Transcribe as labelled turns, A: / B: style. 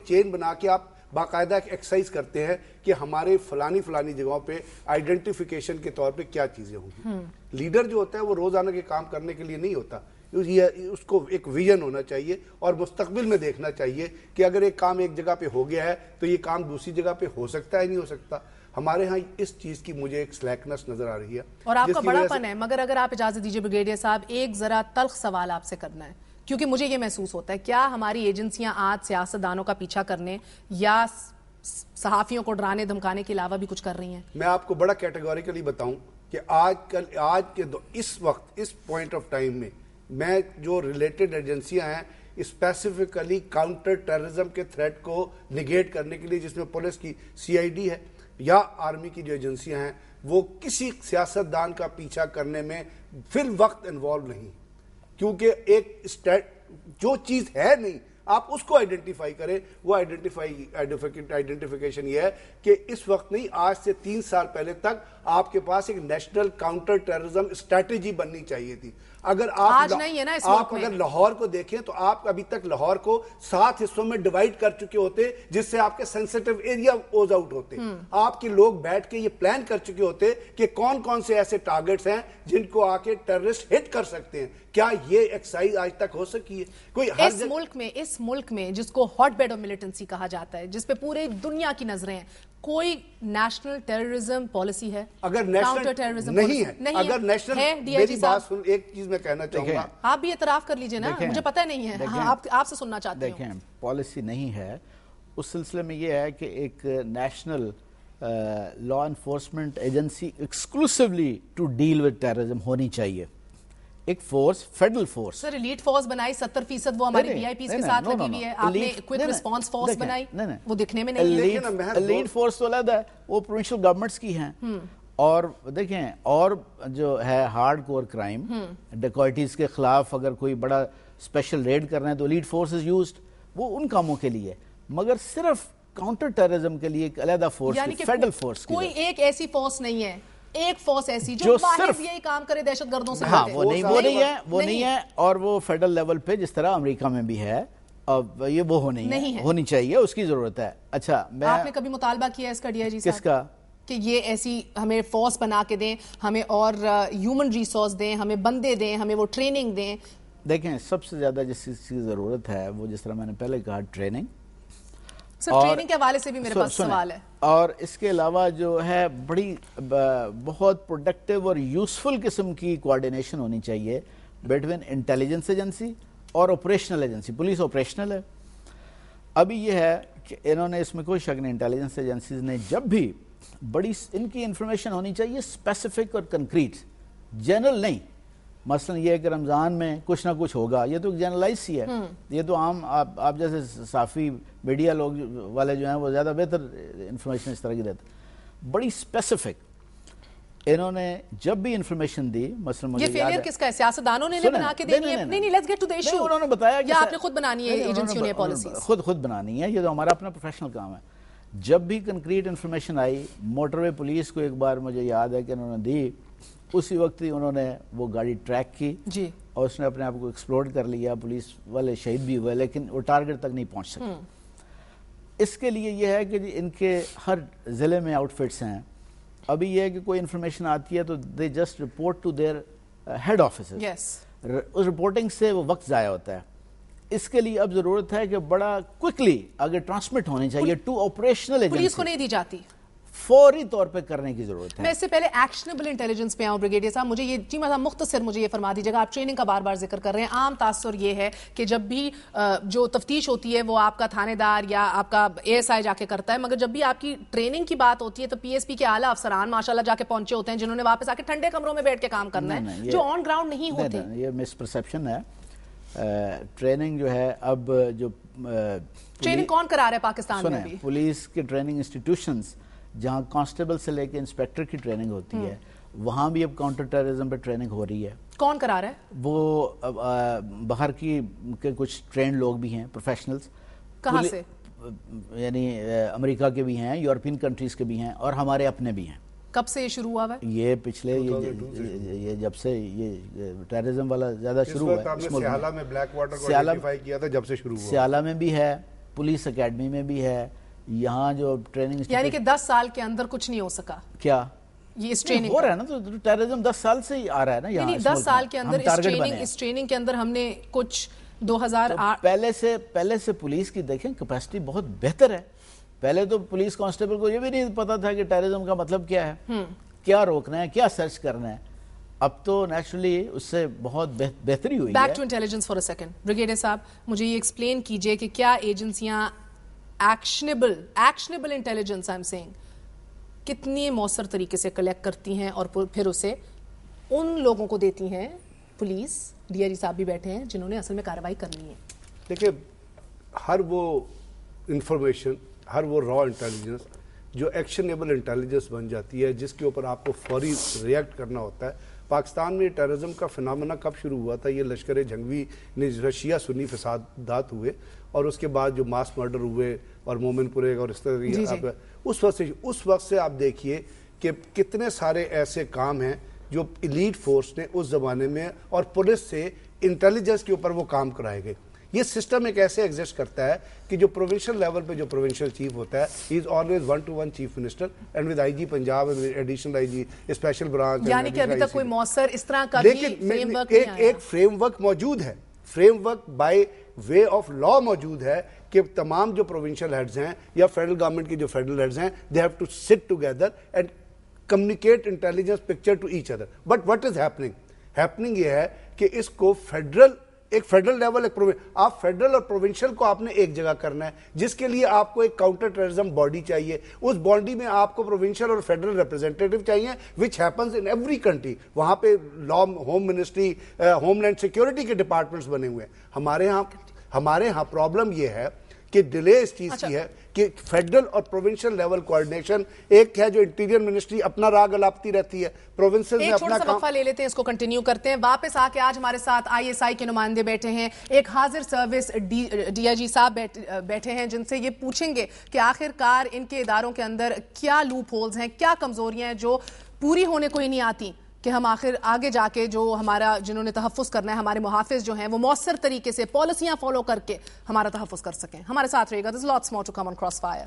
A: چین بنا کے آپ باقاعدہ ایک ایکسرسائز کرتے ہیں کہ ہمارے فلانی جگہوں پہ آئیڈینٹیفیکیشن کے طور پہ کیا چیزیں ہوں گی. لیڈر جو ہوتا ہے وہ روزانہ کے کام کرنے کے لیے نہیں ہوتا, اس کو ایک ویژن ہونا چاہیے اور مستقبل میں دیکھنا چاہیے کہ اگر ایک کام ایک جگہ پہ ہو گیا ہے تو یہ کام دوسری جگہ پہ ہو سکتا ہے نہیں ہو سکتا. ہمارے ہاں اس چیز کی مجھے ایک سلیکنس نظر آ رہی ہے
B: اور آپ کا بڑا پن ہے. مگر اگر آپ اجازت دیجیے بریگیڈیئر صاحب, ایک ذرا تلخ سوال آپ سے کرنا ہے, کیونکہ مجھے یہ محسوس ہوتا ہے کیا ہماری ایجنسیاں آج سیاستدانوں کا پیچھا کرنے یا صحافیوں کو ڈرانے دھمکانے کے علاوہ بھی کچھ کر رہی ہیں؟ میں
A: آپ کو بڑا کیٹیگوریکلی بتاؤں کہ آج کے اس وقت اس پوائنٹ آف ٹائم میں جو ریلیٹڈ ایجنسیاں ہیں اسپیسیفکلی کاؤنٹر ٹیررزم کے تھریٹ کو نگیٹ کرنے کے لیے, جس میں پولیس کی CID ہے یا آرمی کی جو ایجنسیاں ہیں, وہ کسی سیاستدان کا پیچھا کرنے میں فی الوقت انوالو نہیں, کیونکہ ایک جو چیز ہے نہیں آپ اس کو آئیڈینٹیفائی کریں. وہ آئیڈینٹیفیکیشن یہ ہے کہ اس وقت نہیں, آج سے 3 سال پہلے تک آپ کے پاس ایک نیشنل کاؤنٹر ٹیررزم اسٹریٹجی بننی چاہیے تھی. اگر آپ اگر لاہور کو دیکھیں تو آپ ابھی تک لاہور کو 7 حصوں میں ڈیوائیڈ کر چکے ہوتے جس سے آپ کے سینسیٹیو ایریا اوز آؤٹ ہوتے. آپ کے لوگ بیٹھ کے یہ پلان کر چکے ہوتے کہ کون کون سے ایسے ٹارگٹس ہیں جن کو آ کے ٹیررسٹ ہٹ کر سکتے ہیں. کیا یہ ایکسرسائز آج تک ہو سکی ہے؟ کوئی
B: اس ملک میں جس کو ہاٹ بیڈ آف ملیٹنسی کہا جاتا ہے, جس پہ پورے دنیا کی نظریں ہیں, کوئی نیشنل ٹیررزم پالیسی ہے؟
A: اگر نیشنل نہیں ہے, اگر نیشنل, میری بات سن, ایک چیز میں کہنا چاہوں گا,
B: آپ بھی اعتراف کر لیجئے نا, مجھے پتہ نہیں ہے, آپ سے سننا چاہتے ہیں.
C: دیکھیں, پالیسی نہیں ہے, اس سلسلے میں یہ ہے کہ ایک national law enforcement agency exclusively to deal with terrorism ہونی چاہیے. ایک force, federal force.
B: Sir elite force بنائی 70% وہ ہماری VIPs کے ساتھ لگی ہوئی ہے. آپ نے کوئک رسپانس فورس بنائی, وہ دکھنے میں نہیں ہے.
C: ایلیٹ فورس تو علیحدہ ہے, وہ پروونشل گورنمنٹس کی ہیں. اور دیکھیں, اور جو ہے ہارڈ کور کرائم, ڈیکوائٹیز کے خلاف اگر کوئی بڑا اسپیشل ریڈ کر رہے ہیں تو ایلیٹ فورس از یوزڈ, وہ ان کاموں کے لیے. مگر صرف کاؤنٹر ٹیررزم کے لیے ایک علیحدہ فورس, فیڈرل فورس کی
B: کوئی ایک ایسی فورس نہیں ہے, ایک فورس ایسی جو صرف یہی کام کرے دہشت گردوں سے.
C: ہاں, وہ نہیں ہے. اور وہ فیڈرل لیول پہ جس طرح امریکہ میں بھی ہے, یہ وہ ہونی چاہیے, اس کی ضرورت ہے. اچھا,
B: آپ نے کبھی مطالبہ کیا اس کا DIG صاحب؟
C: کس کا؟
B: کہ یہ ایسی ہمیں فورس بنا کے دیں, ہمیں اور ہیومن ریسورس دیں, ہمیں بندے دیں, ہمیں وہ ٹریننگ دیں.
C: دیکھیں, سب سے زیادہ جس چیز کی ضرورت ہے وہ جس طرح میں نے پہلے کہا, ٹریننگ.
B: سر ٹریننگ کے حوالے سے بھی میرے پاس سوال ہے.
C: اور اس کے علاوہ جو ہے بہت پروڈکٹیو اور یوزفل قسم کی کوارڈینیشن ہونی چاہیے بٹوین انٹیلیجنس ایجنسی اور آپریشنل ایجنسی. پولیس آپریشنل ہے. ابھی یہ ہے کہ انہوں نے, اس میں کوئی شک نہیں, انٹیلیجنس ایجنسیز نے جب بھی بڑی ان کی انفارمیشن ہونی چاہیے اسپیسیفک اور کنکریٹ, جنرل نہیں. مثلا یہ ہے کہ رمضان میں کچھ نہ کچھ ہوگا, یہ تو جنرلائز سی ہے. یہ تو عام آپ جیسے صحافی میڈیا لوگ والے جو ہیں وہ زیادہ بہتر انفارمیشن اس طرح کی دیتے. بڑی اسپیسیفک انہوں نے جب بھی انفارمیشن دی, مثلا مجھے
B: یہ فیلئر کس کا ہے؟ سیاستدانوں نے بنا کے دینی ہے؟ نہیں, let's get to the issue.
C: انہوں نے بتایا کہ
B: آپ نے خود بنانی ہے, ایجنسیوں نے پالیسیز
C: خود بنانی ہے, یہ تو ہمارا اپنا پروفیشنل کام ہے. جب بھی کنکریٹ انفارمیشن آئی, موٹر وے پولیس کو ایک بار مجھے یاد ہے کہ انہوں نے دی, اسی وقت ہی انہوں نے وہ گاڑی ٹریک کی
B: جی,
C: اور اس نے اپنے آپ کو ایکسپلوڈ کر لیا. پولیس والے شہید بھی ہوئے, لیکن وہ ٹارگٹ تک نہیں پہنچ سکے. اس کے لیے یہ ہے کہ ان کے ہر ضلع میں آؤٹ فٹس ہیں. ابھی یہ ہے کہ کوئی انفارمیشن آتی ہے تو they just report to their head offices. اس رپورٹنگ سے وہ وقت ضائع ہوتا ہے. اس کے لیے اب ضرورت ہے کہ بڑا کوئکلی اگر ٹرانسمٹ ہونی چاہیے ٹو آپریشنل ایجنسی.
B: پولیس کو نہیں دی جاتی,
C: فوری طور پہ کرنے کی ضرورت ہے.
B: میں اس سے پہلے ایکشنیبل انٹیلیجنس پہ آؤں بریگیڈیئر صاحب, مجھے یہ جی صاحب مختصر مجھے یہ فرما دیجیے گا. آپ ٹریننگ کا بار بار ذکر کر رہے ہیں. عام تاثر یہ ہے کہ جب بھی جو تفتیش ہوتی ہے وہ آپ کا تھانے دار یا آپ کا ASI جا کے کرتا ہے, مگر جب بھی آپ کی ٹریننگ کی بات ہوتی ہے تو PSP کے اعلیٰ افسران ماشاءاللہ جا کے پہنچے ہوتے ہیں, جنہوں نے واپس آ کے ٹھنڈے کمروں میں بیٹھ کے کام کرنا ہے, جو آن گراؤنڈ نہیں ہوتے.
C: یہ مس پرسیپشن ہے. ٹریننگ جو ہے, اب جو
B: ٹریننگ کون کرا رہا ہے پاکستان میں بھی؟
C: پولیس کے ٹریننگ انسٹیٹیوشنز جہاں کانسٹیبل سے لے کے انسپیکٹر کی ٹریننگ ہوتی ہے, وہاں بھی اب کاؤنٹر ٹیررزم پہ ٹریننگ ہو رہی ہے.
B: کون کرا رہا ہے؟
C: وہ باہر کے کچھ ٹرینڈ لوگ بھی ہیں, پروفیشنلز.
B: کہاں سے؟
C: یعنی امریکہ کے بھی ہیں, یورپین کنٹریز کے بھی ہیں, اور ہمارے اپنے بھی ہیں.
B: کب سے یہ شروع ہوا ہے؟
C: یہ پچھلے یہ جب سے یہ ٹیررزم والا زیادہ شروع ہوا ہے.
A: سیالہ میں بلیک واٹر کو آئیڈینٹیفائی کیا تھا جب سے شروع ہوا.
C: سیالہ میں بھی ہے, پولیس اکیڈمی میں بھی ہے, یہاں جو ٹریننگ,
B: یعنی کہ 10 سال کے اندر کچھ نہیں ہو سکا
C: کیا
B: یہ اس ٹریننگ
C: ہو رہا ہے نا, تو ٹیررزم 10 سال سے ہی آ رہا ہے نا یہاں.
B: 10 سال کے اندر اس ٹریننگ کے اندر ہم نے کچھ 2008
C: پہلے سے پولیس کی دیکھیں کیپیسٹی بہت بہتر ہے. پہلے تو پولیس کانسٹیبل کو یہ بھی نہیں پتا تھا کہ ٹیررزم کا مطلب کیا ہے, کیا روکنا ہے, کیا سرچ کرنا ہے. اب تو نیچرلی اس سے بہت بہتری ہوئی ہے.
B: Back to intelligence for a second. Brigadier صاحب مجھے یہ ایکسپلین کیجئے کہ کیا ایجنسیاں actionable intelligence I am seeing کتنی مؤثر طریقے سے کلیکٹ کرتی ہیں اور پھر اسے ان لوگوں کو دیتی ہیں, پولیس ڈی آئی جی صاحب بھی بیٹھے ہیں, جنہوں نے اصل میں کارروائی کرنی ہے.
A: دیکھیں, ہر وہ انفارمیشن, ہر وہ را انٹیلیجنس جو ایکشنیبل انٹیلیجنس بن جاتی ہے, جس کے اوپر آپ کو فوری ریئیکٹ کرنا ہوتا ہے. پاکستان میں ٹیررزم کا فنامنا کب شروع ہوا تھا؟ یہ لشکر جنگوی نے شیعہ سنی فسادات ہوئے اور اس کے بعد جو ماس مرڈر ہوئے اور مومن پورے اور اس طرح اس وقت سے آپ دیکھیے کہ کتنے سارے ایسے کام ہیں جو ایلیٹ فورس نے اس زمانے میں اور پولیس سے انٹیلیجنس کے اوپر وہ کام کرائے گئے. یہ سسٹم ایک ایسے ایگزسٹ کرتا ہے کہ جو پروونشل لیول پہ جو پروونشل چیف ہوتا ہے, he is always 1-to-1 chief minister and with I G Punjab and additional I G special branch.
B: یعنی کہ ابھی تک کوئی مؤثر اس طرح کا فریم ورک نہیں آیا.
A: ایک فریم ورک موجود ہے, frame work by way of law موجود ہے کہ تمام جو پروونشل ہیڈز ہیں یا فیڈرل گورنمنٹ کے جو فیڈرل ہیڈز ہیں, they have to sit together and communicate intelligence picture to each other. But what is happening یہ ہے کہ اس کو ایک فیڈرل لیول, آپ فیڈرل اور پروونشل کو آپ نے ایک جگہ کرنا ہے, جس کے لیے آپ کو ایک کاؤنٹر ٹیررزم باڈی چاہیے. اس باڈی میں آپ کو پروونشل اور فیڈرل ریپرزینٹیٹو چاہیے, which happens in every country. وہاں پہ law, home ministry, home land security کے ڈپارٹمنٹس بنے ہوئے ہیں. ہمارے ہاں پرابلم یہ ہے کہ ڈیلے اس چیز کی ہے کہ فیڈرل اور پروونشل لیول کوارڈینیشن ایک ہے جو انٹیریئر منسٹری اپنا راگ الاپتی رہتی ہے, پروونسز میں
B: ایک
A: اپنا
B: چھوٹا سا وقفہ لے لیتے ہیں, اس کو کنٹینیو کرتے ہیں. واپس آ کے آج ہمارے ساتھ آئی ایس آئی کے نمائندے بیٹھے ہیں, ایک حاضر سروس ڈی آئی جی صاحب بیٹھے ہیں, جن سے یہ پوچھیں گے کہ آخر کار ان کے اداروں کے اندر کیا لوپ ہولز ہیں, کیا کمزوریاں ہیں جو پوری ہونے کو ہی نہیں آتی, کہ ہم آخر آگے جا کے جو ہمارا جنہوں نے تحفظ کرنا ہے, ہمارے محافظ جو ہیں, وہ مؤثر طریقے سے پالیسیاں فالو کر کے ہمارا تحفظ کر سکیں. ہمارے ساتھ رہے گا. There's lots more to come on Crossfire.